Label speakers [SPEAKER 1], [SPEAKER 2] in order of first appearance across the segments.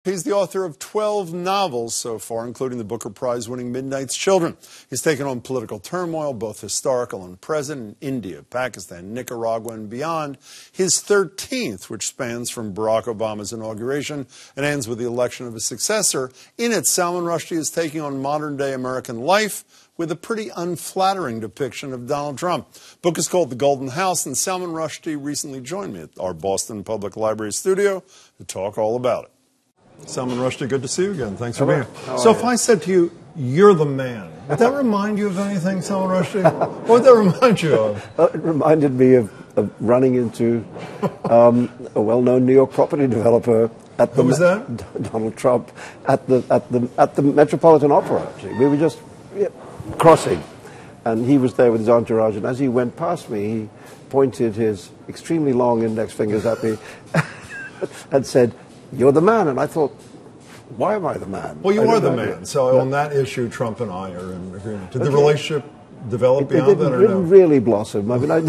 [SPEAKER 1] He's the author of 12 novels so far, including the Booker Prize-winning Midnight's Children. He's taken on political turmoil, both historical and present, in India, Pakistan, Nicaragua, and beyond. His 13th, which spans from Barack Obama's inauguration and ends with the election of his successor. In it, Salman Rushdie is taking on modern-day American life with a pretty unflattering depiction of Donald Trump. The book is called The Golden House, and Salman Rushdie recently joined me at our Boston Public Library studio to talk all about it. Salman Rushdie, good to see you again. Thanks for being here. So if I said to you, you're the man, would that remind you of anything, Salman Rushdie? What would that remind you of?
[SPEAKER 2] It reminded me of running into a well-known New York property developer at the
[SPEAKER 1] Who was that?
[SPEAKER 2] Donald Trump at the Metropolitan Opera. Actually, we were just crossing, and he was there with his entourage. And as he went past me, he pointed his extremely long index fingers at me and said, "You're the man." And I thought, why am I the man?
[SPEAKER 1] Well, you are the man. So on that issue, Trump and I are in agreement. Did the relationship develop beyond that, or no?
[SPEAKER 2] It didn't really blossom. I mean, I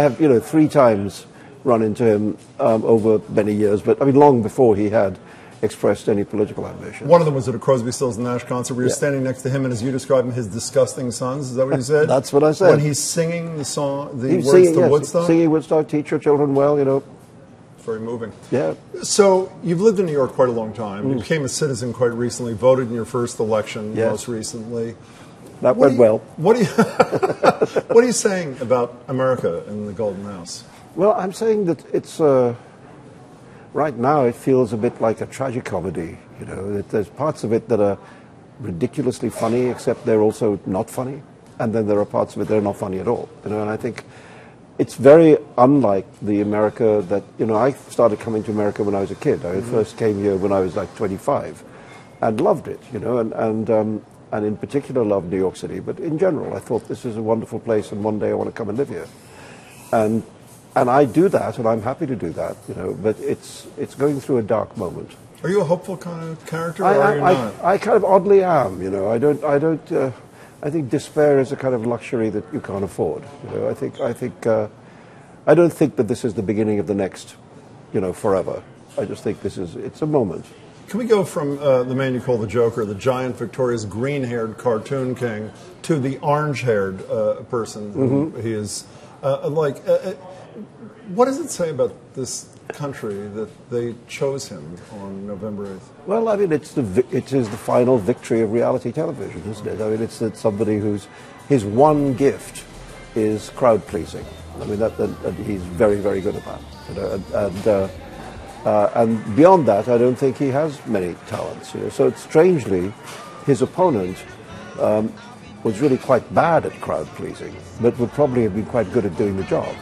[SPEAKER 2] have 3 times run into him over many years, but I mean, long before he had expressed any political ambition.
[SPEAKER 1] One of them was at a Crosby, Stills and Nash concert. We were standing next to him, and as you described him, his disgusting sons. Is that what you said?
[SPEAKER 2] That's what I said.
[SPEAKER 1] When he's singing the song, the words to Woodstock?
[SPEAKER 2] Singing Woodstock, teach your children well,
[SPEAKER 1] Very moving.
[SPEAKER 2] Yeah.
[SPEAKER 1] So you've lived in New York quite a long time. You became a citizen quite recently, voted in your first election most recently.
[SPEAKER 2] That went well.
[SPEAKER 1] What are you saying about America and the Golden House?
[SPEAKER 2] Well, I'm saying that it's, right now it feels a bit like a tragicomedy. There's parts of it that are ridiculously funny, except they're also not funny. And then there are parts of it that are not funny at all. And I think it's very unlike the America that, I started coming to America when I was a kid. I first came here when I was like 25 and loved it, and in particular loved New York City. But in general, I thought this is a wonderful place and one day I want to come and live here. And I do that, and I'm happy to do that, but it's going through a dark moment. Are
[SPEAKER 1] you a hopeful kind of character, or are you not?
[SPEAKER 2] I kind of oddly am, I think despair is a kind of luxury that you can't afford. I don't think that this is the beginning of the next, forever. I just think it's a moment.
[SPEAKER 1] Can we go from the man you call the Joker, the giant, victorious, green-haired cartoon king, to the orange-haired person who he is? What does it say about this country that they chose him on November 8th?
[SPEAKER 2] Well, I mean, it is the final victory of reality television, isn't it? I mean, it's somebody his one gift is crowd pleasing. I mean, that he's very, very good at that. And beyond that, I don't think he has many talents. So strangely, his opponent was really quite bad at crowd pleasing, but would probably have been quite good at doing the job.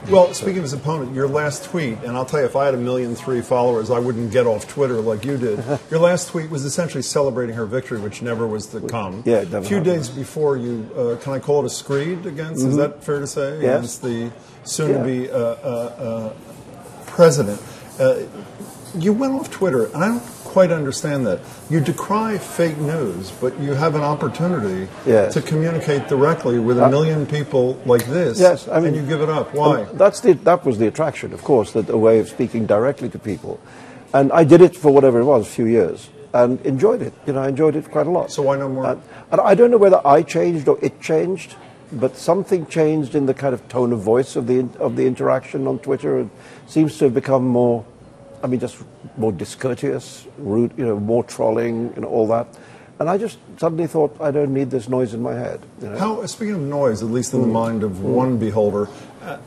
[SPEAKER 1] Well, speaking of his opponent, your last tweet, and I'll tell you, if I had 1.3 million followers, I wouldn't get off Twitter like you did. Your last tweet was essentially celebrating her victory, which never was to come.
[SPEAKER 2] Yeah, it never
[SPEAKER 1] a few
[SPEAKER 2] happened.
[SPEAKER 1] days before you, can I call it a screed against, is that fair to say?
[SPEAKER 2] Yes.
[SPEAKER 1] Against the soon-to-be president. You went off Twitter, and I don't quite understand that. You decry fake news, but you have an opportunity to communicate directly with 1 million people like this, and you give it up. Why?
[SPEAKER 2] That was the attraction, of course, a way of speaking directly to people. And I did it for whatever it was, a few years, and enjoyed it. I enjoyed it quite a lot.
[SPEAKER 1] So why no more?
[SPEAKER 2] And I don't know whether I changed or it changed, but something changed in the kind of tone of voice of the interaction on Twitter. It seems to have become more, just more discourteous, rude, more trolling, all that. And I just suddenly thought, I don't need this noise in my head.
[SPEAKER 1] Speaking of noise, at least in the mind of one beholder,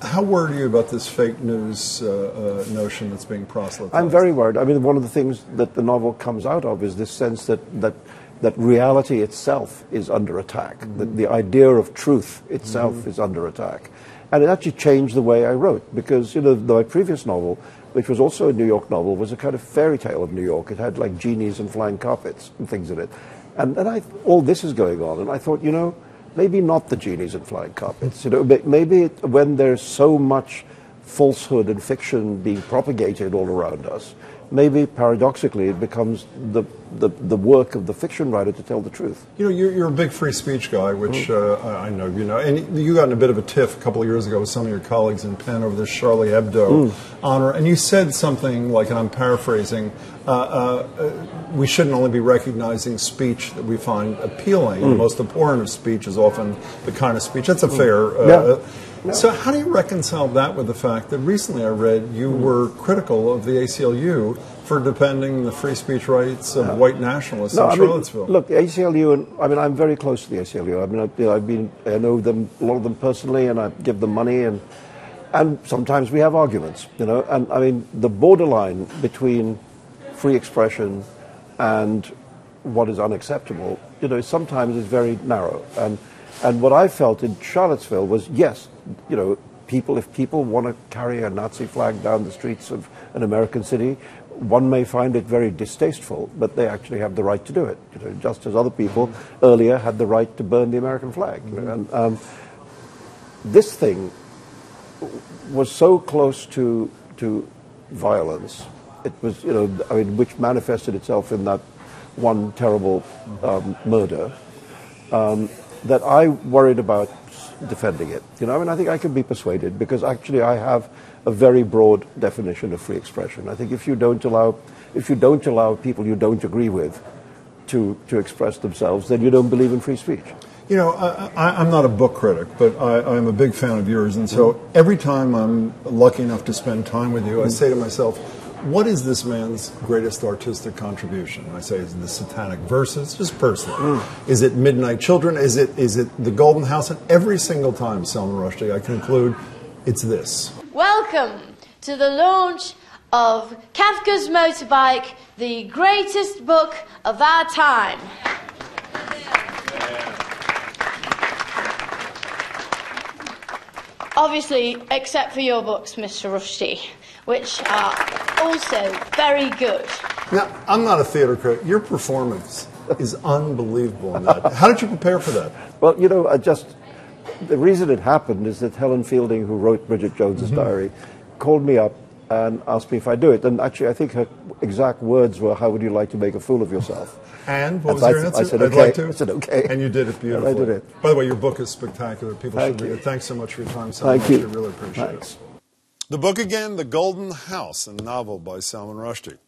[SPEAKER 1] how worried are you about this fake news notion that's being proselytized?
[SPEAKER 2] I'm very worried. I mean, one of the things that the novel comes out of is this sense that reality itself is under attack, that the idea of truth itself is under attack. And it actually changed the way I wrote, because my previous novel, which was also a New York novel, was a kind of fairy tale of New York. It had like genies and flying carpets and things in it. And then all this is going on, and I thought, maybe not the genies and flying carpets. Maybe when there's so much falsehood and fiction being propagated all around us, maybe paradoxically it becomes the work of the fiction writer to tell the truth.
[SPEAKER 1] You know, you're a big free speech guy, which I know you know. And you got in a bit of a tiff a couple of years ago with some of your colleagues in Penn over this Charlie Hebdo honor. And you said something like, and I'm paraphrasing, we shouldn't only be recognizing speech that we find appealing. The most abhorrent of speech is often the kind of speech. That's a fair... So how do you reconcile that with the fact that recently I read you were critical of the ACLU for defending the free speech rights of white nationalists in Charlottesville?
[SPEAKER 2] Look, the ACLU, and I mean, I'm very close to the ACLU. I mean, I know them, a lot of them personally, and I give them money, and sometimes we have arguments, you know. And I mean, the borderline between free expression and what is unacceptable, you know, sometimes is very narrow. And what I felt in Charlottesville was, yes, you know, if people want to carry a Nazi flag down the streets of an American city, one may find it very distasteful, but they actually have the right to do it, you know, just as other people earlier had the right to burn the American flag. You know? And this thing was so close to violence. It was, you know, I mean, which manifested itself in that one terrible murder. That I worried about defending it. You know, I mean, I think I can be persuaded because actually I have a very broad definition of free expression. I think if you don't allow people you don't agree with to express themselves, then you don't believe in free speech.
[SPEAKER 1] You know, I'm not a book critic, but I'm a big fan of yours, and so every time I'm lucky enough to spend time with you, I say to myself, what is this man's greatest artistic contribution? And I say, is it the Satanic Verses? Just personally. Is it Midnight Children? Is it The Golden House? And every single time, Salman Rushdie, I conclude, it's this.
[SPEAKER 3] Welcome to the launch of Kafka's Motorbike, the greatest book of our time. Obviously, except for your books, Mr. Rushdie, which are also very good.
[SPEAKER 1] Now, I'm not a theater critic. Your performance is unbelievable in that. How did you prepare for that?
[SPEAKER 2] Well, you know, the reason it happened is that Helen Fielding, who wrote Bridget Jones's Diary, called me up and asked me if I'd do it. And actually, I think her exact words were, "How would you like to make a fool of yourself?"
[SPEAKER 1] And what was your answer?
[SPEAKER 2] I said,
[SPEAKER 1] "Okay."
[SPEAKER 2] I'd like
[SPEAKER 1] to.
[SPEAKER 2] I said, okay.
[SPEAKER 1] And you did it beautifully.
[SPEAKER 2] And I did it.
[SPEAKER 1] By the way, your book is spectacular. People should read it. Thanks so much for your time, Salman.
[SPEAKER 2] Thank you.
[SPEAKER 1] I really appreciate it. The book again, The Golden House, a novel by Salman Rushdie.